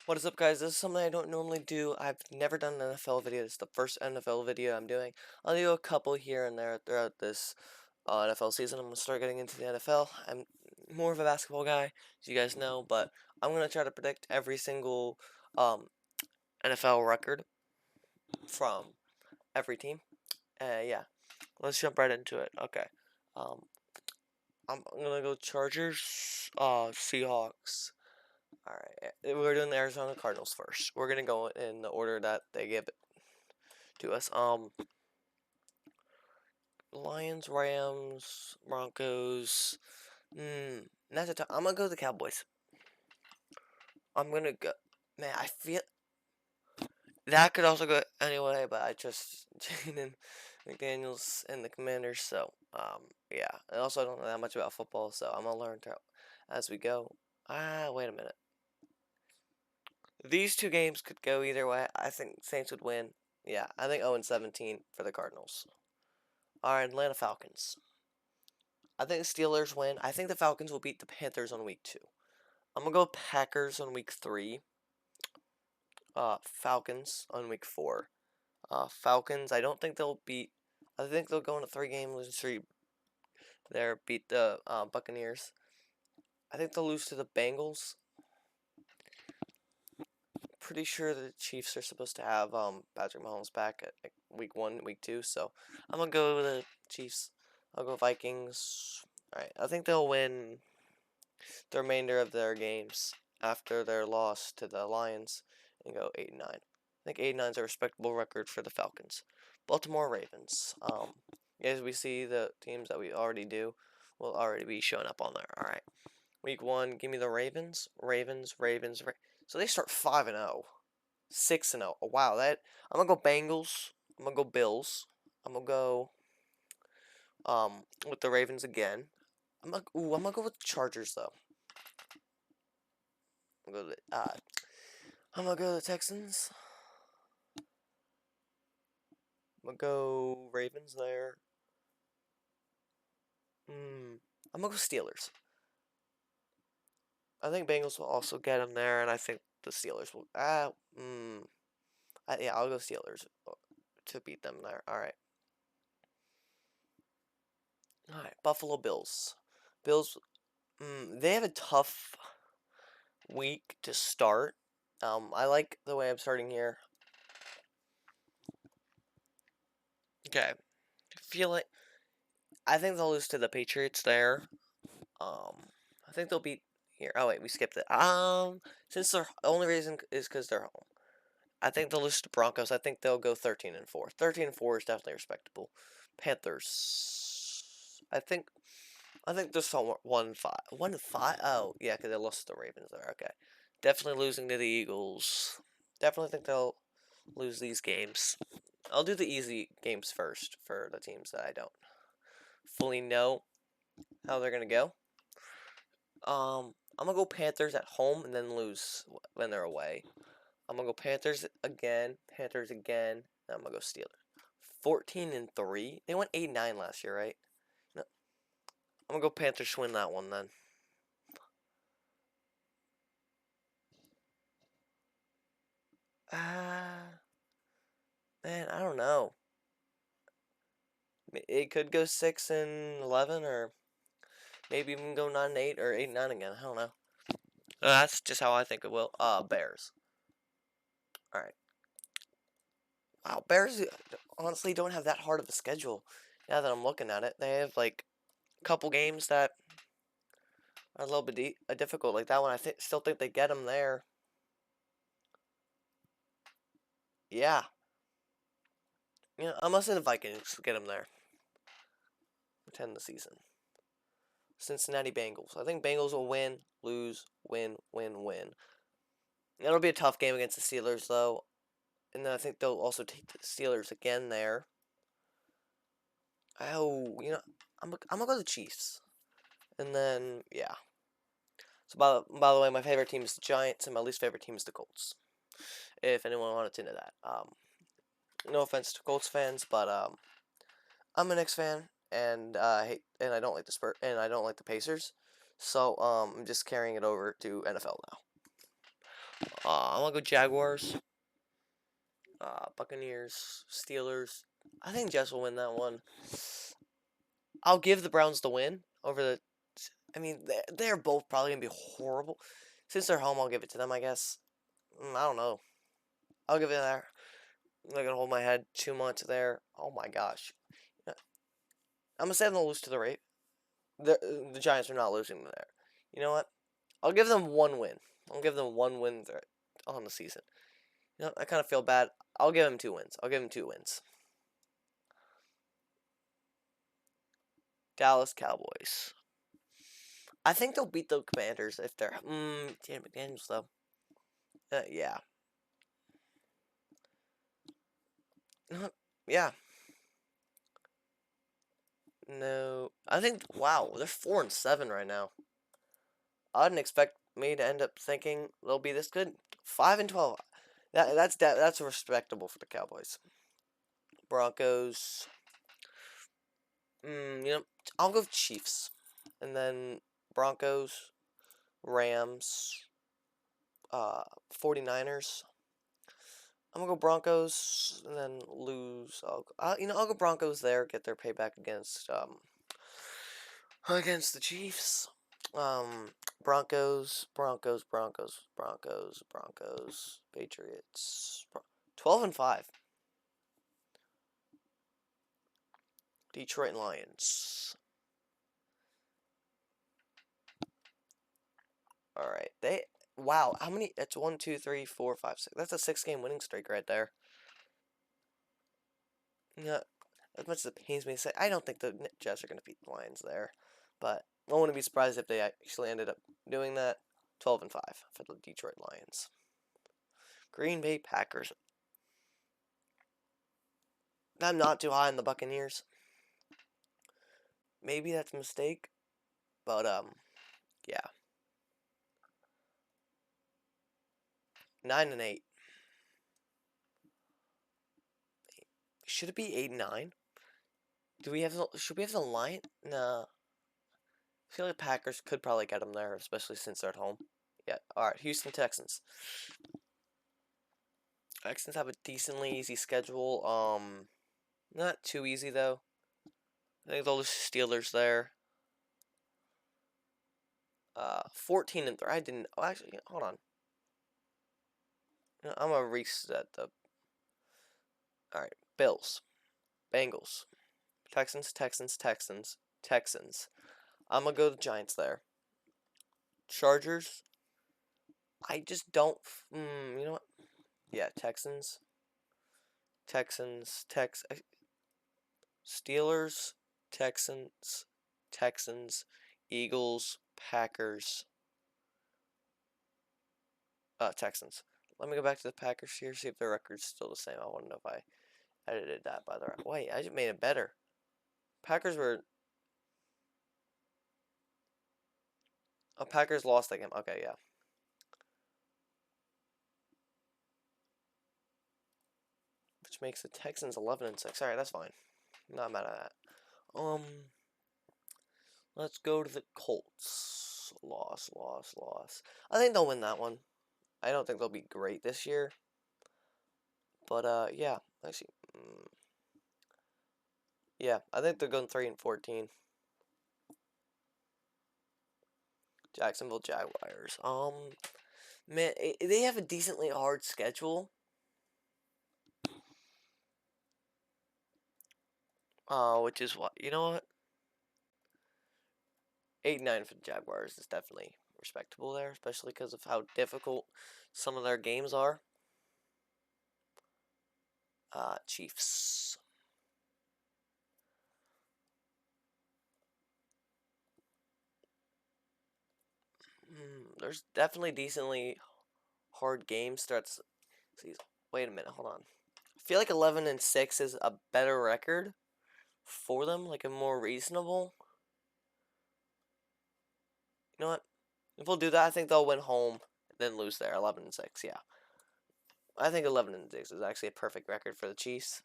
What is up, guys? This is something I don't normally do. I've never done an NFL video. This is the first NFL video I'm doing. I'll do a couple here and there throughout this NFL season. I'm going to start getting into the NFL. I'm more of a basketball guy, as you guys know, but I'm going to try to predict every single um, NFL record from every team. Yeah, let's jump right into it. Okay. Um, I'm going to go Chargers, Seahawks. Alright, we're doing the Arizona Cardinals first. We're gonna go in the order that they give it to us. Lions, Rams, Broncos. That's a tough. I'm gonna go with the Cowboys. I'm gonna go. Man, I feel that could also go anyway, but I trust Jaden McDaniels and the Commanders. So, yeah. And also, I don't know that much about football, so I'm gonna learn as we go. Wait a minute. These two games could go either way. I think Saints would win. Yeah, I think 0-17 for the Cardinals. Our Atlanta Falcons. I think the Steelers win. I think the Falcons will beat the Panthers on week 2. I'm gonna go Packers on week 3. Falcons on week 4. Falcons. I don't think they'll beat. I think they'll go on a 3-game losing streak. There, beat the Buccaneers. I think they'll lose to the Bengals. Pretty sure the Chiefs are supposed to have Patrick Mahomes back at week 1, week 2. So I'm gonna go with the Chiefs. I'll go Vikings. All right, I think they'll win the remainder of their games after their loss to the Lions and go 8-9. I think 8-9 is a respectable record for the Falcons. Baltimore Ravens. As we see, the teams that we already do will already be showing up on there. All right, week 1, give me the Ravens. Ravens. So they start 5-0. 6-0. Oh, wow, that I'm gonna go Bengals. I'm gonna go Bills. I'm gonna go with the Ravens again. I'm gonna go with the Chargers though. I'm gonna go to the Texans. I'm gonna go Ravens there. I'm gonna go Steelers. I think Bengals will also get them there, and I think the Steelers will. Yeah, I'll go Steelers to beat them there. All right. All right. Buffalo Bills. Bills. They have a tough week to start. I like the way I'm starting here. Okay. I think they'll lose to the Patriots there. I think they'll beat here. Oh wait, we skipped it. Since the only reason is because they're home. I think they'll lose to Broncos. I think they'll go 13-4. 13-4 is definitely respectable. Panthers. I think they're somewhat 1-5. 1-5. Oh yeah, because they lost to the Ravens there. Okay, definitely losing to the Eagles. Definitely think they'll lose these games. I'll do the easy games first for the teams that I don't fully know how they're gonna go. I'm gonna go Panthers at home and then lose when they're away. I'm gonna go Panthers again, and I'm gonna go Steelers. 14-3. They went 8-9 last year, right? No, I'm gonna go Panthers to win that one then. Man, I don't know. It could go 6-11, or maybe even go 9-8 or 8-9 again. I don't know. That's just how I think it will. Bears. All right. Wow, Bears honestly don't have that hard of a schedule. Now that I'm looking at it, they have like a couple games that are a little bit difficult. Like that one, I still think they get them there. Yeah, I'm gonna say the Vikings get them there. Attend the season. Cincinnati Bengals. I think Bengals will win, lose, win, win, win. It'll be a tough game against the Steelers though, and then I think they'll also take the Steelers again there. Oh, I'm gonna go to the Chiefs, and then yeah. So by the way, my favorite team is the Giants, and my least favorite team is the Colts. If anyone wanted to know that. No offense to Colts fans, but I'm a Knicks fan, and I don't like the and I don't like the Pacers. So I'm just carrying it over to NFL now. I'm gonna go Jaguars. Buccaneers, Steelers. I think Jets will win that one. I'll give the Browns the win over the. I mean, they're both probably gonna be horrible. Since they're home, I'll give it to them. I guess. I don't know. I'll give it there. I'm not gonna hold my head too much there. Oh my gosh. I'm gonna say they'll lose to the Ravens. The Giants are not losing there. You know what? I'll give them one win. I'll give them one win on the season. You know, I kind of feel bad. I'll give them 2 wins. I'll give them 2 wins. Dallas Cowboys. I think they'll beat the Commanders if they're. Dan McDaniels though. Yeah. Yeah. No. I think. Wow, they're 4-7 right now. I didn't expect me to end up thinking they'll be this good. 5-12. That's respectable for the Cowboys. Broncos. You know, I'll go Chiefs, and then Broncos, Rams, 49ers. I'm gonna go Broncos, and then lose. I'll go Broncos there. Get their payback against the Chiefs. Broncos, Patriots. 12-5. Detroit Lions. All right, wow. How many? It's 1, 2, 3, 4, 5, 6. That's a 6-game winning streak right there. Yeah, as much as it pains me to say, I don't think the Jets are gonna beat the Lions there, but I wouldn't be surprised if they actually ended up doing that. 12-5 for the Detroit Lions. Green Bay Packers. I'm not too high on the Buccaneers. Maybe that's a mistake, but yeah. 9-8. Should it be 8-9? Should we have the line? Nah. I feel like Packers could probably get them there, especially since they're at home. Yeah. All right. Houston Texans. Texans have a decently easy schedule. Not too easy though. I think they'll lose Steelers there. 14-3. I didn't. Oh, actually, hold on. I'm gonna reset the. All right. Bills, Bengals, Texans. I'm gonna go to the Giants there. Chargers. I just don't. You know what? Yeah, Steelers, Texans, Eagles, Packers, Texans. Let me go back to the Packers here, see if their record's still the same. I want to know if I edited that by the right way. I just made it better. Packers were. Oh, Packers lost that game. Okay, yeah. Which makes the Texans 11-6. Alright, that's fine. Not mad at that. Let's go to the Colts. Loss. I think they'll win that one. I don't think they'll be great this year. But, yeah. Actually, yeah, I think they're going 3-14. Jacksonville Jaguars. Man, they have a decently hard schedule. Which is what, you know what? 8-9 for the Jaguars is definitely respectable there, especially because of how difficult some of their games are. Chiefs. There's definitely decently hard games. Wait a minute, hold on. I feel like 11-6 is a better record for them, like a more reasonable. You know what? If we'll do that, I think they'll win home and then lose there. 11-6, yeah. I think 11-6 is actually a perfect record for the Chiefs.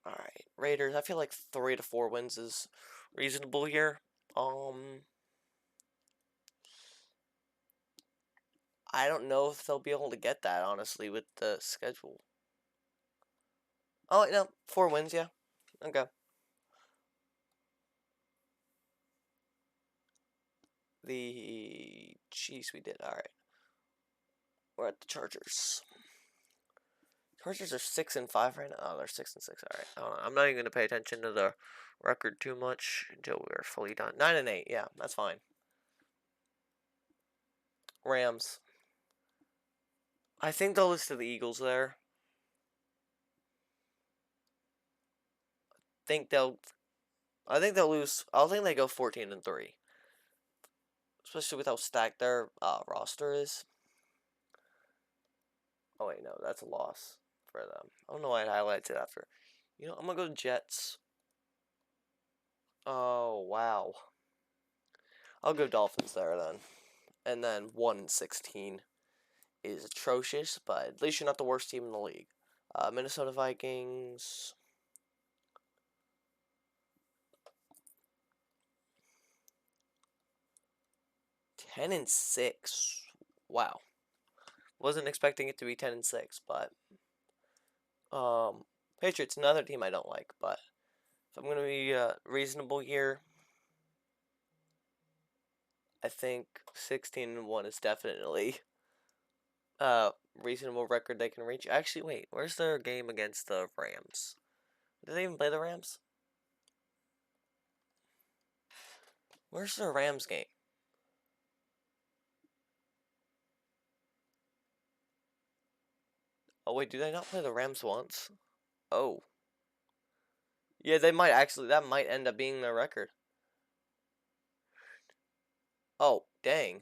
All right, Raiders. I feel like 3-4 wins is reasonable here. I don't know if they'll be able to get that, honestly, with the schedule. Oh, wait, no. 4 wins, yeah. Okay. The Chiefs we did. Alright. We're at the Chargers. Chargers are 6-5 right now. Oh, they're 6-6. Alright. I'm not even going to pay attention to the record too much until we're fully done. 9-8. Yeah, that's fine. Rams. I think they'll lose to the Eagles there. I think they'll lose. I think they go 14-3. Especially with how stacked their roster is. Oh wait, no, that's a loss for them. I don't know why I highlighted it after. You know, I'm gonna go Jets. Oh wow. I'll go Dolphins there then. And then 1-16 is atrocious, but at least you're not the worst team in the league. Minnesota Vikings. 10-6. Wow. Wasn't expecting it to be 10-6, but Patriots, another team I don't like, but if I'm gonna be reasonable here, I think 16-1 is definitely a reasonable record they can reach. Actually, wait, where's their game against the Rams? Did they even play the Rams? Where's their Rams game? Oh wait, do they not play the Rams once? Oh. Yeah, they might actually. That might end up being their record. Oh, dang.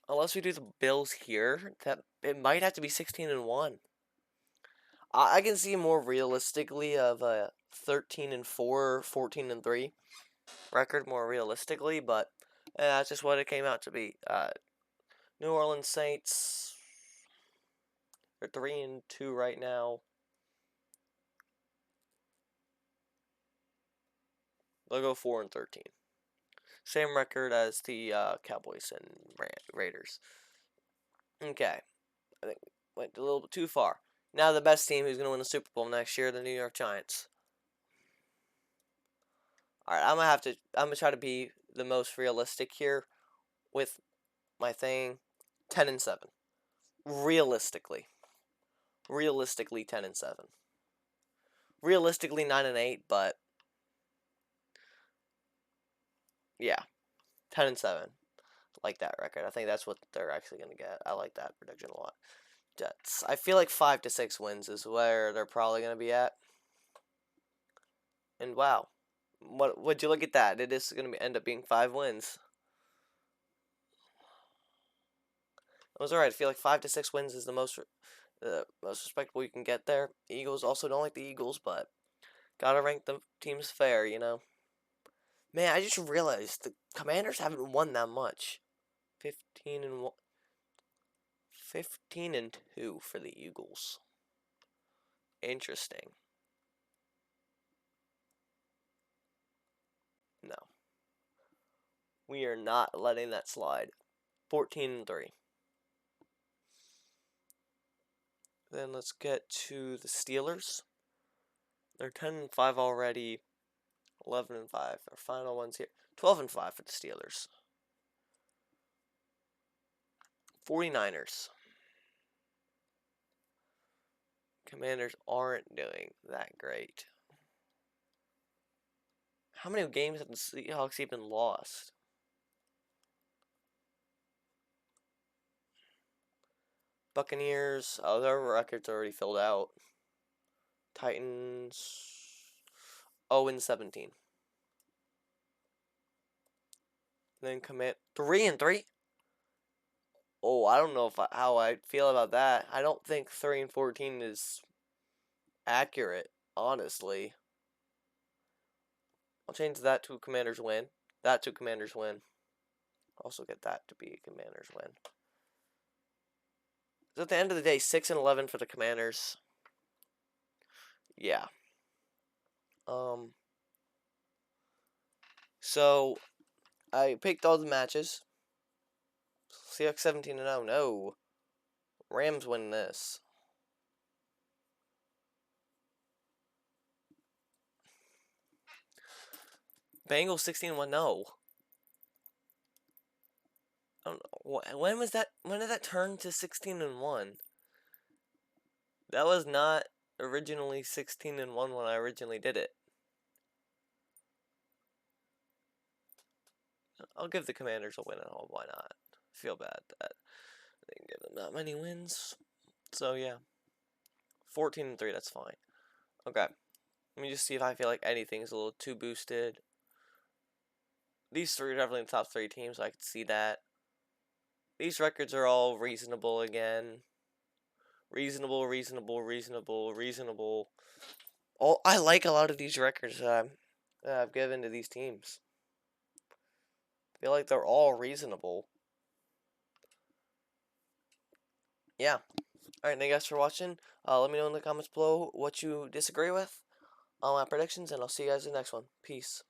Unless we do the Bills here, that it might have to be 16-1. I can see more realistically of a 13-4, 14-3 record more realistically, but that's just what it came out to be. New Orleans Saints are 3-2 right now. They'll go 4-13. Same record as the Cowboys and Raiders. Okay, I think we went a little bit too far. Now the best team who's going to win the Super Bowl next year, the New York Giants. All right, I'm gonna try to be the most realistic here with my thing. 10-7. Realistically 10-7. Realistically 9-8, but yeah, 10-7. Like that record. I think that's what they're actually gonna get. I like that prediction a lot. Jets. I feel like 5-6 wins is where they're probably gonna be at. And wow, would you look at that? It is gonna end up being 5 wins. It was alright. I feel like 5-6 wins is the most respectable you can get there. The Eagles also don't like the Eagles, but gotta rank the teams fair, you know. Man, I just realized the Commanders haven't won that much. 15-1, 15-2 for the Eagles. Interesting. No, we are not letting that slide. 14-3. Then let's get to the Steelers. They're 10-5 already. 11-5. Our final ones here. 12-5 for the Steelers. 49ers. Commanders aren't doing that great. How many games have the Seahawks even lost? Buccaneers. Oh, their record's already filled out. Titans. 0-17. Then commit 3-3. Oh, I don't know how I feel about that. I don't think 3-14 is accurate, honestly. I'll change that to Commanders win. That to Commanders win. Also get that to be Commanders win. So at the end of the day, 6-11 for the Commanders. Yeah. So I picked all the matches. Seahawks 17-0. No. Rams win this. Bengals 16-1. No. I don't know. When was that? When did that turn to 16-1? That was not originally 16-1 when I originally did it. I'll give the Commanders a win at home. Why not? Feel bad that I didn't give them that many wins. So yeah, 14-3. That's fine. Okay. Let me just see if I feel like anything's a little too boosted. These three are definitely the top 3 teams. So I can see that. These records are all reasonable again. Reasonable. I like a lot of these records that I've given to these teams. I feel like they're all reasonable. Yeah. Alright, thank you guys for watching. Let me know in the comments below what you disagree with on my predictions, and I'll see you guys in the next one. Peace.